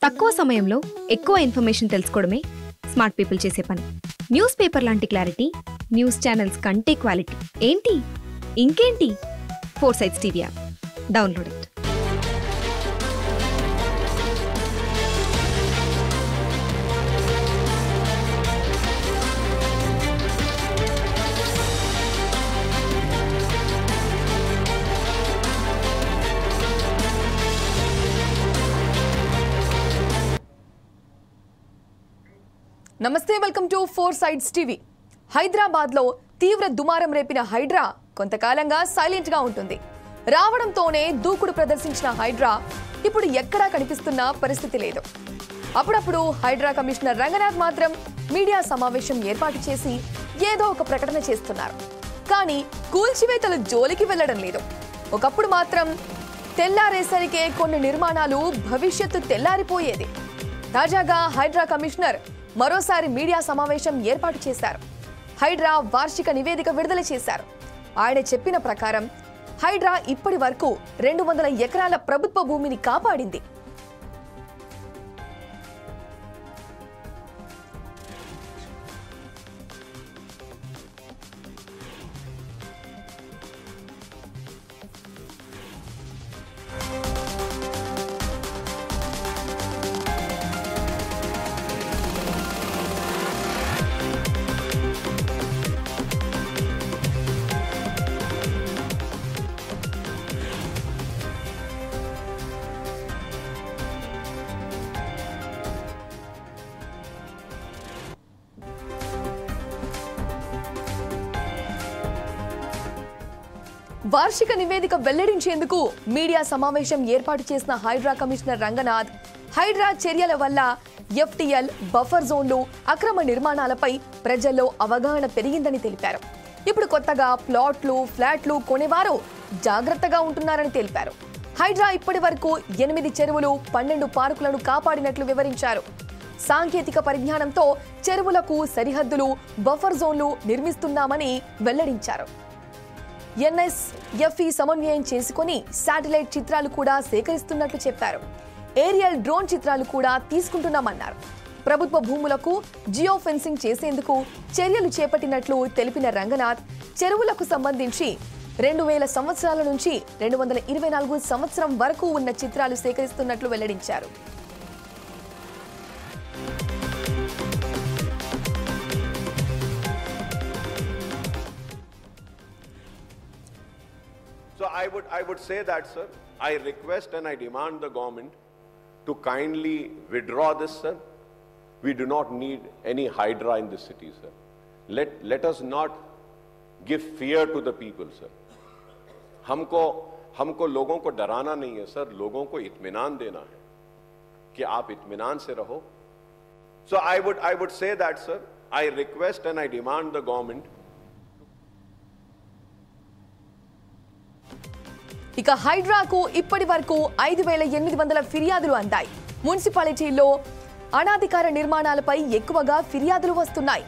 తక్కువ సమయంలో ఎక్కువ ఇన్ఫర్మేషన్ తెలుసుకోవడమే స్మార్ట్ పీపుల్ చేసే పని. న్యూస్ పేపర్ లాంటి క్లారిటీ న్యూస్ ఛానల్స్ కంటే క్వాలిటీ. ఏంటి ఇంకేంటి? 4 Sides TV app download it. నమస్తే, వెల్కమ్ టు 4 Sides TV. హైదరాబాద్లో తీవ్ర దుమారం రేపిన హైడ్రా కొంతకాలంగా సైలెంట్గా ఉంటుంది. రావడంతోనే దూకుడు ప్రదర్శించిన హైడ్రా ఇప్పుడు ఎక్కడా కనిపిస్తున్న పరిస్థితి లేదు. అప్పుడప్పుడు హైడ్రా కమిషనర్ రంగనాథ్ మాత్రం మీడియా సమావేశం ఏర్పాటు చేసి ఏదో ఒక ప్రకటన చేస్తున్నారు. కానీ కూల్చివేతల జోలికి వెళ్లడం లేదు. ఒకప్పుడు మాత్రం తెల్లారేసరికే కొన్ని నిర్మాణాలు భవిష్యత్తు తెల్లారిపోయేది. తాజాగా హైడ్రా కమిషనర్ మరోసారి మీడియా సమావేశం ఏర్పాటు చేశారు. హైడ్రా వార్షిక నివేదిక విడుదల చేశారు. ఆయన చెప్పిన ప్రకారం హైడ్రా ఇప్పటి వరకు 200 ఎకరాల ప్రభుత్వ భూమిని కాపాడింది. వార్షిక నివేదిక వెల్లడించేందుకు మీడియా సమావేశం ఏర్పాటు చేసిన హైడ్రా కమిషనర్ రంగనాథ్ హైడ్రా చర్యల వల్ల FTL, బఫర్ జోన్లు, అక్రమ నిర్మాణాలపై ప్రజల్లో అవగాహన పెరిగిందని తెలిపారు. ఇప్పుడు కొత్తగా ప్లాట్లు, ఫ్లాట్లు కొనేవారు జాగ్రత్తగా ఉంటున్నారని తెలిపారు. హైడ్రా ఇప్పటి వరకు 8 చెరువులు, 12 పార్కులను కాపాడినట్లు వివరించారు. సాంకేతిక పరిజ్ఞానంతో చెరువులకు సరిహద్దులు, బఫర్ జోన్లు నిర్మిస్తున్నామని వెల్లడించారు. NSFE సమన్వయం చేసుకుని శాటిలైట్ చిత్రాలు కూడా సేకరిస్తున్నట్లు చెప్పారు. ఏరియల్ డ్రోన్ చిత్రాలు కూడా తీసుకుంటున్నామన్నారు. ప్రభుత్వ భూములకు జియో ఫెన్సింగ్ చేసేందుకు చర్యలు చేపట్టినట్లు తెలిపిన రంగనాథ్ చెరువులకు సంబంధించి 2000 సంవత్సరాల నుంచి 224 సంవత్సరం వరకు ఉన్న చిత్రాలు సేకరిస్తున్నట్లు వెల్లడించారు. So I would say that, sir, I request and I demand the government to kindly withdraw this, sir. We do not need any hydra in this city, sir. Let us not give fear to the people, sir. हमको लोगों को डराना नहीं है, sir. लोगों को इत्मीनान देना है कि आप इत्मीनान से रहो. So I would say that, sir. I request and I demand the government. ఇక హైడ్రాకు ఇప్పటి వరకు 5800 ఫిర్యాదులు అందాయి. మున్సిపాలిటీల్లో అనాధికార నిర్మాణాలపై ఎక్కువగా ఫిర్యాదులు వస్తున్నాయి.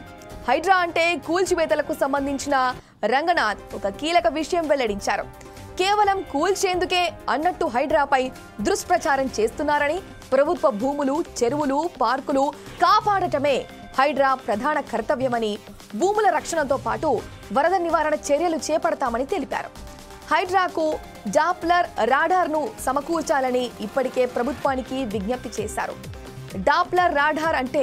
హైడ్రా అంటే కూల్చివేతలకు సంబంధించిన రంగనాథ్ ఒక కీలక విషయం వెల్లడించారు. కేవలం కూల్చేందుకే అన్నట్టు హైడ్రాపై దుష్ప్రచారం చేస్తున్నారని, ప్రభుత్వ భూములు, చెరువులు, పార్కులు కాపాడటమే హైడ్రా ప్రధాన కర్తవ్యమని, భూముల రక్షణతో పాటు వరద నివారణ చర్యలు చేపడతామని తెలిపారు. హైడ్రాకు డాప్లర్ రాడార్ను సమకూర్చాలని ఇప్పటికే ప్రభుత్వానికి విజ్ఞప్తి చేశారు. డాప్లర్ రాడార్ అంటే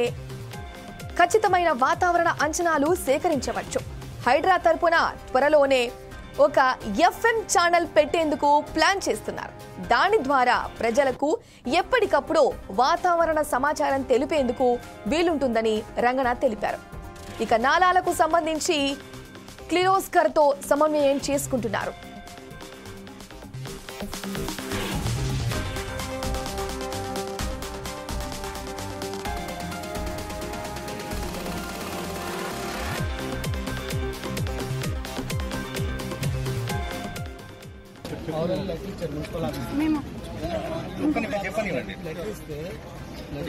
ఖచ్చితమైన వాతావరణ అంచనాలు సేకరించవచ్చు. హైడ్రా తరపున త్వరలోనే ఒక FM ఛానల్ పెట్టేందుకు ప్లాన్ చేస్తున్నారు. దాని ద్వారా ప్రజలకు ఎప్పటికప్పుడు వాతావరణ సమాచారం తెలిపేందుకు వీలుంటుందని రంగనాథ్ తెలిపారు. ఇక నాలాలకు సంబంధించి క్లిరోస్కర్తో సమన్వయం చేసుకుంటున్నారు.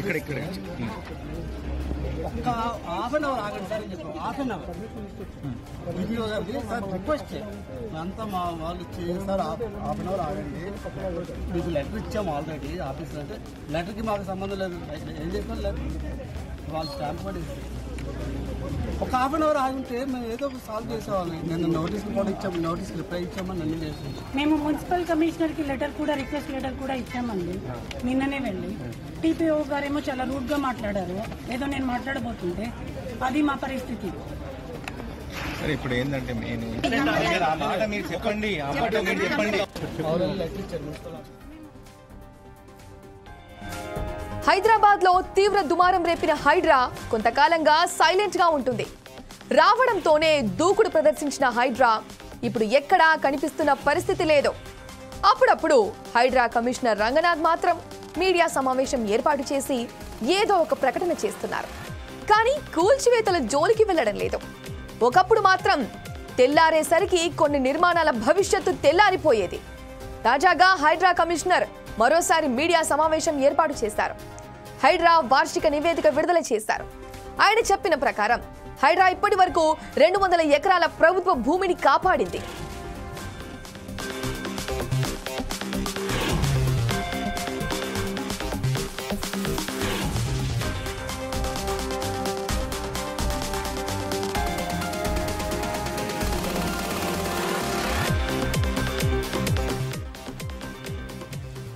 ఇక్కడ ఇక్కడ ఒక్క హాఫ్ అన్ అవర్ ఆగండి సార్ అని చెప్పాం. Half an hour video sir request అంతా మా వాళ్ళు సార్ హాఫ్ అన్ అవర్ ఆగండి, మీకు లెటర్ ఇచ్చాము ఆల్రెడీ ఆఫీస్లో. అంటే లెటర్కి మాకు సంబంధం లేదు, ఏం చేస్తాం లెటర్ వాళ్ళు స్టాంప్ పడి ఒక హాఫ్ అన్ అవర్ ఆగుంటే మేము ఏదో ఒక సాల్వ్ చేసేవాళ్ళం. నేను నోటీసులు కూడా ఇచ్చాము, నోటీస్ రిప్లై ఇచ్చామని అన్ని చేసాం. మేము మున్సిపల్ కమిషనర్కి లెటర్ కూడా రిక్వెస్ట్ లెటర్ కూడా ఇచ్చామండి నిన్ననే వెళ్ళి. టీపీఓ గారేమో చాలా రూడ్గా మాట్లాడారు, ఏదో నేను మాట్లాడబోతుంటే. అది మా పరిస్థితి. సరే ఇప్పుడు ఏంటంటే ఆ మాట మీరు చెప్పండి, ఆ మాట మీరు చెప్పండి. హైదరాబాద్ లో తీవ్ర దుమారం రేపిన హైడ్రా కొంతకాలంగా సైలెంట్ గా ఉంటుంది. రావడంతోనే దూకుడు ప్రదర్శించిన హైడ్రా ఇప్పుడు ఎక్కడా కనిపిస్తున్న పరిస్థితి లేదు. అప్పుడప్పుడు హైడ్రా కమిషనర్ రంగనాథ్ మాత్రం మీడియా సమావేశం ఏర్పాటు చేసి ఏదో ఒక ప్రకటన చేస్తున్నారు. కానీ కూల్చివేతల జోలికి వెళ్లడం లేదు. ఒకప్పుడు మాత్రం తెల్లారేసరికి కొన్ని నిర్మాణాల భవిష్యత్తు తెల్లారిపోయేది. తాజాగా హైడ్రా కమిషనర్ మరోసారి మీడియా సమావేశం ఏర్పాటు చేశారు. హైడ్రా వార్షిక నివేదిక విడుదల చేశారు. ఆయన చెప్పిన ప్రకారం హైడ్రా ఇప్పటి వరకు 200 ఎకరాల ప్రభుత్వ భూమిని కాపాడింది.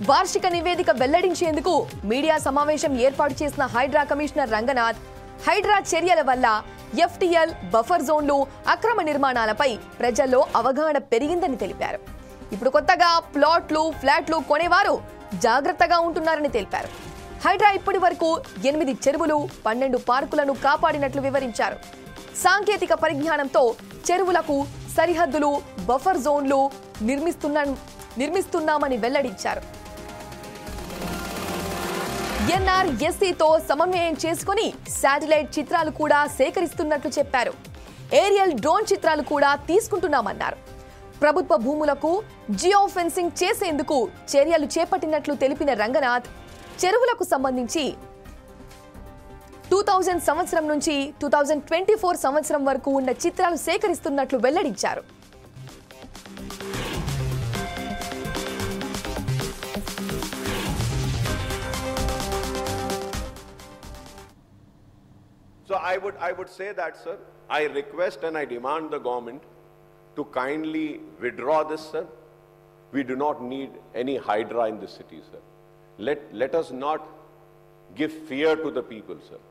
వార్షిక నివేదిక వెల్లడించేందుకు మీడియా సమావేశం ఏర్పాటు చేసిన హైడ్రా కమిషనర్ రంగనాథ్ హైడ్రా చర్యల వల్ల ఎఫ్టీఎల్, బఫర్ జోన్లు, అక్రమ నిర్మాణాలపై ప్రజల్లో అవగాహన పెరిగిందని తెలిపారు. ఇప్పుడు కొత్తగా ప్లాట్లు, ఫ్లాట్లు కొనేవారు జాగ్రత్తగా ఉంటున్నారని తెలిపారు. హైడ్రా ఇప్పటి వరకు 8 చెరువులు, 12 పార్కులను కాపాడినట్లు వివరించారు. సాంకేతిక పరిజ్ఞానంతో చెరువులకు సరిహద్దులు, బఫర్ జోన్లు నిర్మిస్తున్నామని వెల్లడించారు. ఎన్ఆర్ఎస్సీతో సమన్వయం చేసుకుని శాటిలైట్ చిత్రాలు కూడా సేకరిస్తున్నట్లు చెప్పారు. ఏరియల్ డ్రోన్ చిత్రాలు కూడా తీసుకుంటున్నామన్నారు. ప్రభుత్వ భూములకు జియో ఫెన్సింగ్ చేసేందుకు చర్యలు చేపట్టినట్లు తెలిపిన రంగనాథ్ చెరువులకు సంబంధించి 2000 సంవత్సరం నుంచి 2024 సంవత్సరం వరకు ఉన్న చిత్రాలు సేకరిస్తున్నట్లు వెల్లడించారు. So I would say that, sir, I request and I demand the government to kindly withdraw this, sir. We do not need any hydra in this city, sir. Let us not give fear to the people, sir.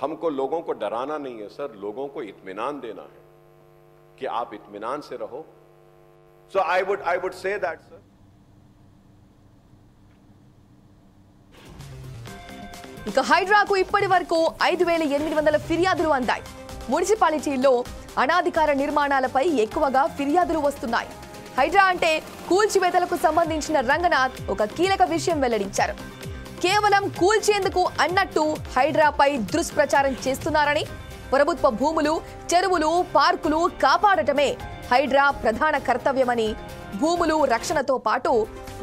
हमको लोगों को डराना नहीं है, sir. लोगों को इत्मीनान देना है कि आप इत्मीनान से रहो. So I would say that, sir. ఇక హైడ్రాకు ఇప్పటి వరకు 5800 ఫిర్యాదులు అందాయి. మున్సిపాలిటీల్లో అనాధికార నిర్మాణాలపై ఎక్కువగా ఫిర్యాదులు వస్తున్నాయి. హైడ్రా అంటే కూల్చివేతలకు సంబంధించిన రంగనాథ్ ఒక కీలక విషయం వెల్లడించారు. కేవలం కూల్చేందుకు అన్నట్టు హైడ్రాపై దుష్ప్రచారం చేస్తున్నారని, ప్రభుత్వ భూములు, చెరువులు, పార్కులు కాపాడటమే హైడ్రా ప్రధాన కర్తవ్యమని, భూములు రక్షణతో పాటు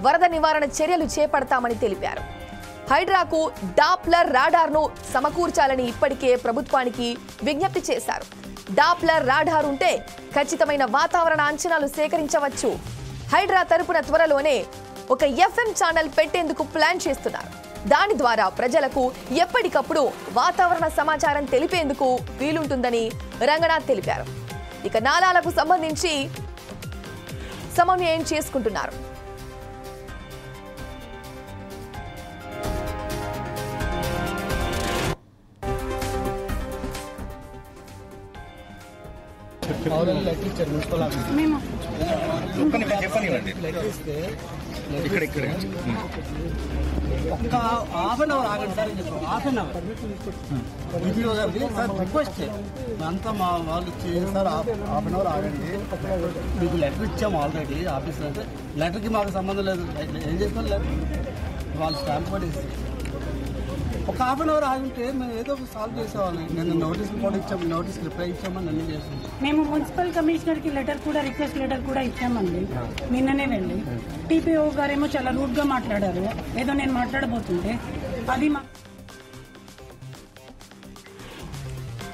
వరద నివారణ చర్యలు చేపడతామని తెలిపారు. హైడ్రాకు డాప్లర్ రాడార్ను సమకూర్చాలని ఇప్పటికే ప్రభుత్వానికి విజ్ఞప్తి చేశారు. డాప్లర్ రాడార్ ఉంటే ఖచ్చితమైన వాతావరణ అంచనాలు సేకరించవచ్చు. హైడ్రా తరపున త్వరలోనే ఒక FM ఛానల్ పెట్టేందుకు ప్లాన్ చేస్తున్నారు. దాని ద్వారా ప్రజలకు ఎప్పటికప్పుడు వాతావరణ సమాచారం తెలిపేందుకు వీలుంటుందని రంగనాథ్ తెలిపారు. ఇక నాలాలకు సంబంధించి సమన్వయం చేసుకుంటున్నారు. మేము ఇక్కడ ఇక్కడ ఒక్క హాఫ్ అన్ అవర్ ఆగండి సార్ అని చెప్పాం. Half an hour video sir request అంతా మా వాళ్ళు సార్ హాఫ్ అన్ అవర్ ఆగండి, మీకు లెటర్ ఇచ్చాము ఆల్రెడీ ఆఫీస్లో. అంటే లెటర్కి మాకు సంబంధం లేదు, ఏం చేస్తాం లెటర్ వాళ్ళు స్టాంప్ పడేసి ఒక హాఫ్ అన్ అవర్ ఆగుంటే మేము ఏదో సాల్వ్ చేసేవాళ్ళం. నేను నోటీసులు కూడా ఇచ్చాము, నోటీస్ రిప్లై ఇచ్చామని అన్నీ చేసాం. మేము మున్సిపల్ కమిషనర్కి లెటర్ కూడా రిక్వెస్ట్ లెటర్ కూడా ఇచ్చామండి నిన్ననే వెళ్ళి. టీపీఓ గారేమో చాలా రూడ్గా మాట్లాడారు, ఏదో నేను మాట్లాడబోతుంటే అది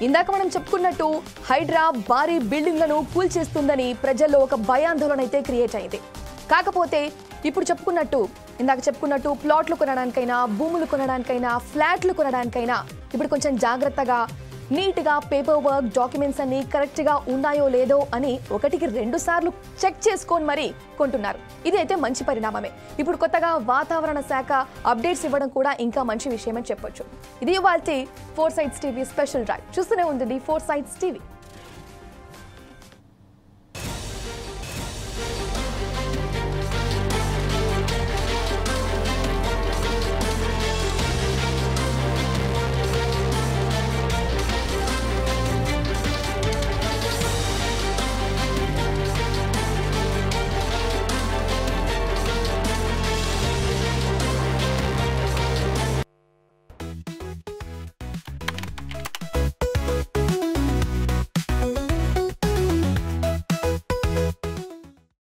ఇందాక మనం చెప్పుకున్నట్టు హైడ్రా భారీ బిల్డింగ్లను కూల్చేస్తుందని ప్రజల్లో ఒక భయాందోళన అయితే క్రియేట్ అయింది. కాకపోతే ఇప్పుడు ఇందాక చెప్పుకున్నట్టు ప్లాట్లు కొనడానికైనా, భూములు కొనడానికైనా, ఫ్లాట్లు కొనడానికైనా ఇప్పుడు కొంచెం జాగ్రత్తగా నీట్గా పేపర్ వర్క్, డాక్యుమెంట్స్ అన్ని కరెక్ట్గా ఉన్నాయో లేదో అని 1కి 2 సార్లు చెక్ చేసుకొని మరీ కొంటున్నారు. ఇది అయితే మంచి పరిణామమే. ఇప్పుడు కొత్తగా వాతావరణ శాఖ అప్డేట్స్ ఇవ్వడం కూడా ఇంకా మంచి విషయమని చెప్పొచ్చు. ఇది ఇవాల్టి 4 Sides TV స్పెషల్ డ్రైవ్. చూస్తూనే ఉంటుంది 4 Sides TV.